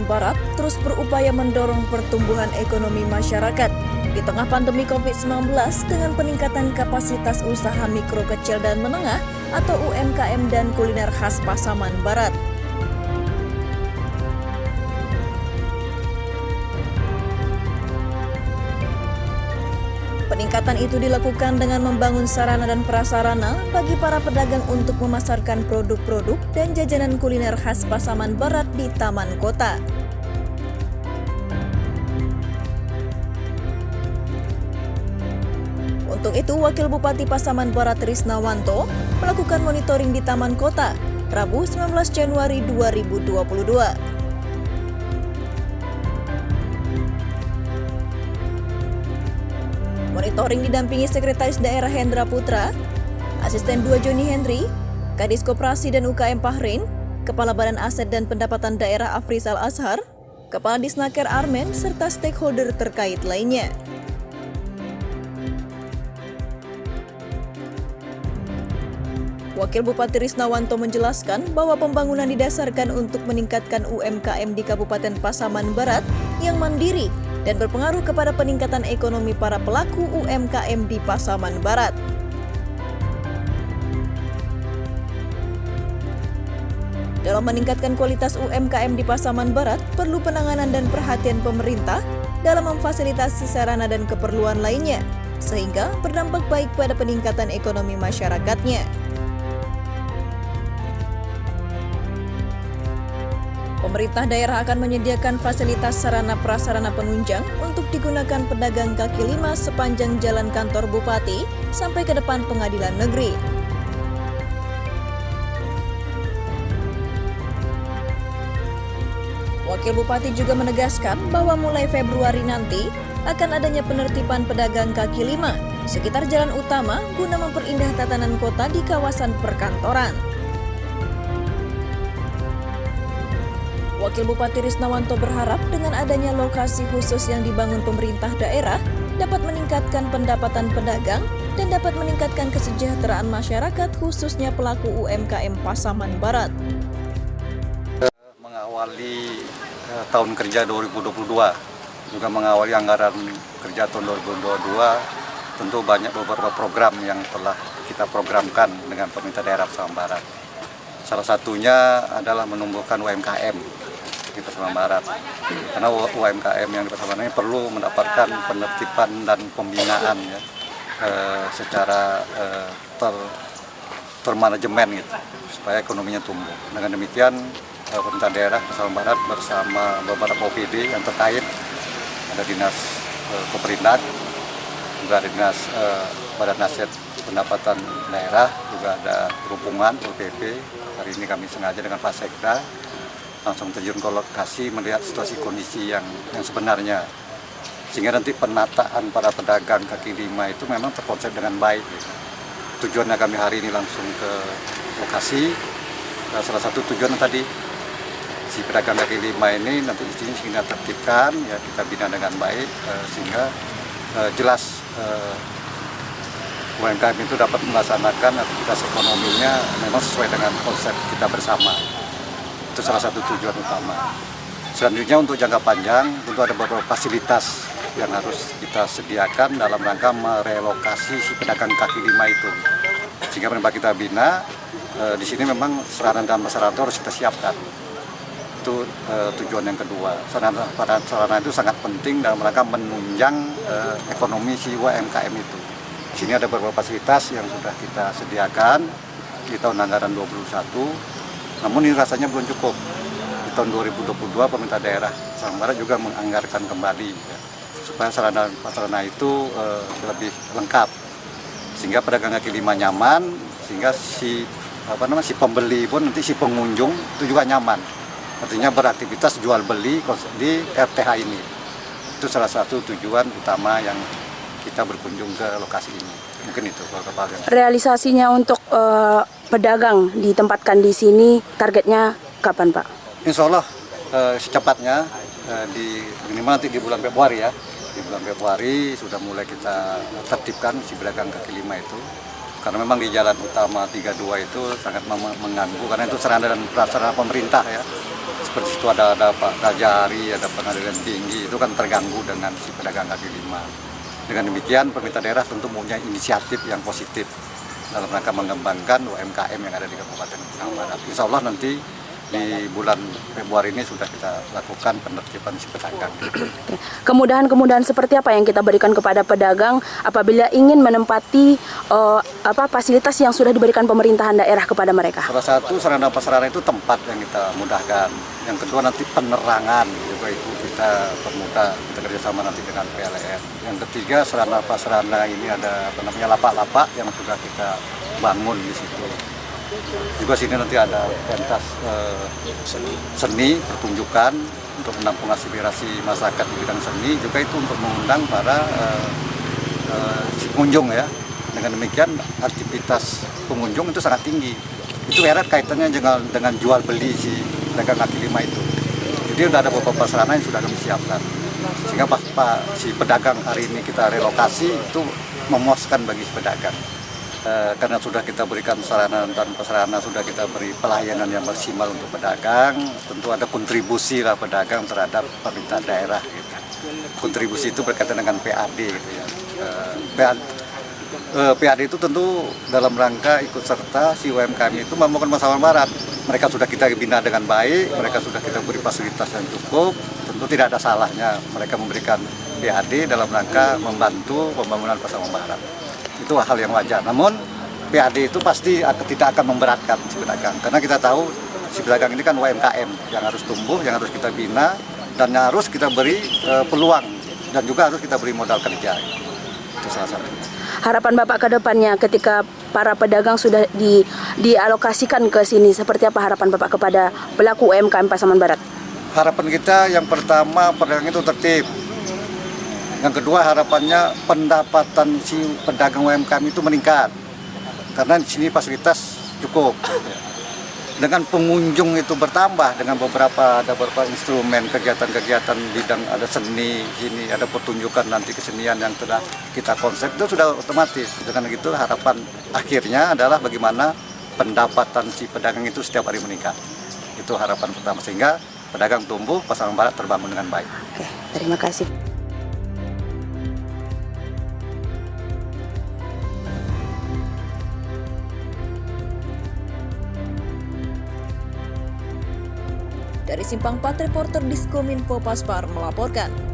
Pasaman Barat terus berupaya mendorong pertumbuhan ekonomi masyarakat di tengah pandemi COVID-19 dengan peningkatan kapasitas usaha mikro kecil dan menengah atau UMKM dan kuliner khas Pasaman Barat. Peningkatan itu dilakukan dengan membangun sarana dan prasarana bagi para pedagang untuk memasarkan produk-produk dan jajanan kuliner khas Pasaman Barat di Taman Kota. Untuk itu, Wakil Bupati Pasaman Barat Trisnawanto melakukan monitoring di Taman Kota, Rabu 19 Januari 2022. Monitoring didampingi Sekretaris Daerah Hendra Putra, Asisten 2 Joni Henry, Kadis Koperasi dan UKM Pahrin, Kepala Badan Aset dan Pendapatan Daerah Afrizal Azhar, Kepala Disnaker Armen, serta stakeholder terkait lainnya. Wakil Bupati Trisnawanto menjelaskan bahwa pembangunan didasarkan untuk meningkatkan UMKM di Kabupaten Pasaman Barat yang mandiri dan berpengaruh kepada peningkatan ekonomi para pelaku UMKM di Pasaman Barat. Dalam meningkatkan kualitas UMKM di Pasaman Barat, perlu penanganan dan perhatian pemerintah dalam memfasilitasi sarana dan keperluan lainnya, sehingga berdampak baik pada peningkatan ekonomi masyarakatnya. Pemerintah daerah akan menyediakan fasilitas sarana prasarana penunjang untuk digunakan pedagang kaki lima sepanjang jalan kantor Bupati sampai ke depan pengadilan negeri. Wakil Bupati juga menegaskan bahwa mulai Februari nanti akan adanya penertiban pedagang kaki lima sekitar jalan utama guna memperindah tatanan kota di kawasan perkantoran. Wakil Bupati Trisnawanto berharap dengan adanya lokasi khusus yang dibangun pemerintah daerah dapat meningkatkan pendapatan pedagang dan dapat meningkatkan kesejahteraan masyarakat khususnya pelaku UMKM Pasaman Barat. Mengawali tahun kerja 2022, juga mengawali anggaran kerja tahun 2022, tentu banyak beberapa program yang telah kita programkan dengan pemerintah daerah Pasaman Barat. Salah satunya adalah menumbuhkan UMKM di Pasaman Barat, karena UMKM yang di Pasaman Barat ini perlu mendapatkan penertiban dan pembinaan ya, secara termanajemen gitu, supaya ekonominya tumbuh. Dengan demikian pemerintah daerah Pasaman Barat bersama beberapa OPD yang terkait, ada Dinas Koperindak, juga ada Dinas Badan Aset Pendapatan Daerah, juga ada Perhubungan (PP). Hari ini kami sengaja dengan Pak Sekda langsung terjun ke lokasi melihat situasi kondisi yang sebenarnya, sehingga nanti penataan para pedagang kaki lima itu memang terkonsep dengan baik. Tujuannya kami hari ini langsung ke lokasi, salah satu tujuan tadi si pedagang kaki lima ini nanti di sini sehingga tertibkan, ya kita bina dengan baik, sehingga jelas UMKM itu dapat melaksanakan aktivitas ekonominya memang sesuai dengan konsep kita bersama. Itu salah satu tujuan utama. Selanjutnya untuk jangka panjang tentu ada beberapa fasilitas yang harus kita sediakan dalam rangka merelokasi si pedagang kaki lima itu, sehingga memang kita bina. Di sini memang sarana dan prasarana harus kita siapkan. Itu tujuan yang kedua. Sarana itu sangat penting dalam rangka menunjang ekonomi si UMKM itu. Di sini ada beberapa fasilitas yang sudah kita sediakan di tahun anggaran 2021. Namun ini rasanya belum cukup. Di tahun 2022 pemerintah daerah Pasaman Barat juga menganggarkan kembali ya, supaya sarana prasarana itu lebih lengkap, sehingga pedagang kaki lima nyaman, sehingga si pembeli pun nanti si pengunjung itu juga nyaman. Artinya beraktivitas jual beli di RTH ini. Itu salah satu tujuan utama yang kita berkunjung ke lokasi ini. Mungkin itu kalau kepala. Realisasinya untuk pedagang ditempatkan di sini targetnya kapan, Pak? Insya Allah secepatnya, minimal nanti di bulan Februari ya. Di bulan Februari sudah mulai kita tertibkan si pedagang kaki lima itu. Karena memang di jalan utama 32 itu sangat mengganggu, karena itu sarana dan prasarana pemerintah ya. seperti itu ada Pak Kajari, ada Pengadilan Tinggi, itu kan terganggu dengan si pedagang kaki lima. Dengan demikian pemerintah daerah tentu mempunyai inisiatif yang positif dalam rangka mengembangkan UMKM yang ada di Kabupaten Pasaman Barat. Insya Allah nanti di bulan Februari ini sudah kita lakukan penertiban si pedagang. Kemudahan-kemudahan seperti apa yang kita berikan kepada pedagang apabila ingin menempati fasilitas yang sudah diberikan pemerintahan daerah kepada mereka? Salah satu sarana prasarana itu tempat yang kita mudahkan. Yang kedua nanti penerangan, juga itu kita permudah, kita kerjasama nanti dengan PLN. Yang ketiga sarana prasarana ini ada lapak-lapak yang sudah kita bangun di situ. Juga sini nanti ada pentas seni pertunjukan untuk menampung aspirasi masyarakat di bidang seni, juga itu untuk mengundang para si pengunjung ya. Dengan demikian aktivitas pengunjung itu sangat tinggi. Itu erat kaitannya dengan jual beli si pedagang kaki lima itu. Jadi sudah ada beberapa sarana yang sudah kami siapkan. Sehingga si pedagang hari ini kita relokasi itu memuaskan bagi si pedagang. Karena sudah kita berikan sarana dan prasarana, sudah kita beri pelayanan yang maksimal untuk pedagang, tentu ada kontribusi lah pedagang terhadap pemerintah daerah gitu. Kontribusi itu berkaitan dengan PAD gitu ya. PAD itu tentu dalam rangka ikut serta si UMKM itu membangun Pasaman Barat. Mereka sudah kita bina dengan baik, mereka sudah kita beri fasilitas yang cukup, tentu tidak ada salahnya mereka memberikan PAD dalam rangka membantu pembangunan Pasaman Barat. Itu hal yang wajar. Namun PAD itu pasti tidak akan memberatkan si pedagang, karena kita tahu si pedagang ini kan UMKM yang harus tumbuh, yang harus kita bina, dan yang harus kita beri peluang, dan juga harus kita beri modal kerja. Itu salah satu. Harapan Bapak ke depannya ketika para pedagang sudah dialokasikan ke sini, seperti apa harapan Bapak kepada pelaku UMKM Pasaman Barat? Harapan kita yang pertama, pedagang itu tertib. Yang kedua, harapannya pendapatan si pedagang UMKM itu meningkat, karena di sini fasilitas cukup. Dengan pengunjung itu bertambah, dengan ada beberapa instrumen kegiatan-kegiatan bidang, ada seni sini, ada pertunjukan nanti kesenian yang telah kita konsep, itu sudah otomatis. Dengan gitu harapan akhirnya adalah bagaimana pendapatan si pedagang itu setiap hari meningkat. Itu harapan pertama, sehingga pedagang tumbuh, Pasaman Barat terbangun dengan baik. Oke, terima kasih. Dari Simpang 4, reporter Diskominfo Paspar melaporkan.